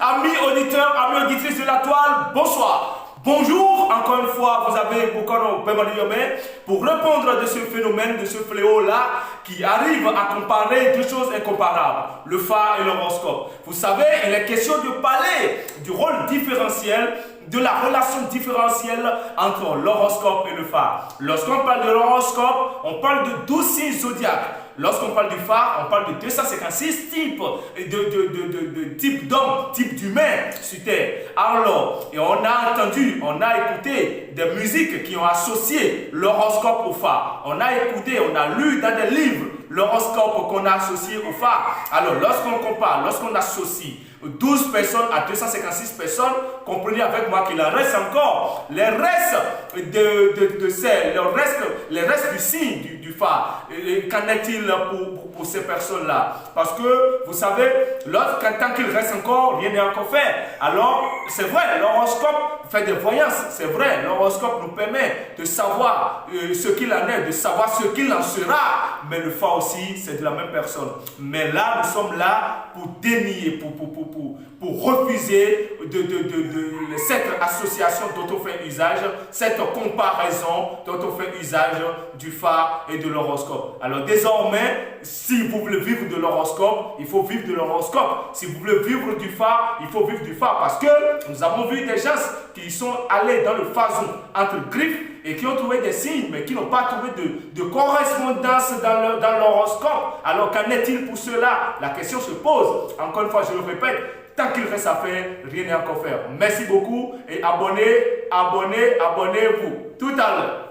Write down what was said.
Amis auditeurs, amis auditrices de la toile, bonsoir. Bonjour, encore une fois, vous avez Bokano Bemaniomé pour répondre de ce phénomène, de ce fléau-là qui arrive à comparer deux choses incomparables, le phare et l'horoscope. Vous savez, il est question de parler du rôle différentiel, de la relation différentielle entre l'horoscope et le phare. Lorsqu'on parle de l'horoscope, on parle de 12 signes zodiaques. Lorsqu'on parle du phare, on parle de 256 types d'hommes, types d'humains sur Terre. Alors, et on a entendu, on a écouté des musiques qui ont associé l'horoscope au phare. On a écouté, on a lu dans des livres l'horoscope qu'on a associé au phare. Alors, lorsqu'on compare, lorsqu'on associe 12 personnes à 256 personnes, comprenez avec moi qu'il en reste encore les restes les restes du signe du phare. Qu'en est-il pour ces personnes-là? Parce que vous savez, tant qu'il reste encore, rien n'est encore fait. Alors, c'est vrai, l'horoscope fait des voyances, c'est vrai, l'horoscope nous permet de savoir ce qu'il en est, de savoir ce qu'il en sera, mais le phare aussi, c'est de la même personne. Mais là, nous sommes là pour dénier, pour refuser cette association dont on fait usage, cette comparaison dont on fait usage du phare et de l'horoscope. Alors désormais, si vous voulez vivre de l'horoscope, il faut vivre de l'horoscope. Si vous voulez vivre du phare, il faut vivre du phare. Parce que nous avons vu des gens qui sont allés dans le phazon entre griffes et qui ont trouvé des signes, mais qui n'ont pas trouvé de correspondance dans l'horoscope. Alors qu'en est-il pour cela? La question se pose. Encore une fois, je le répète, tant qu'il reste à faire, rien n'est encore fait. Merci beaucoup et abonnez-vous. Tout à l'heure.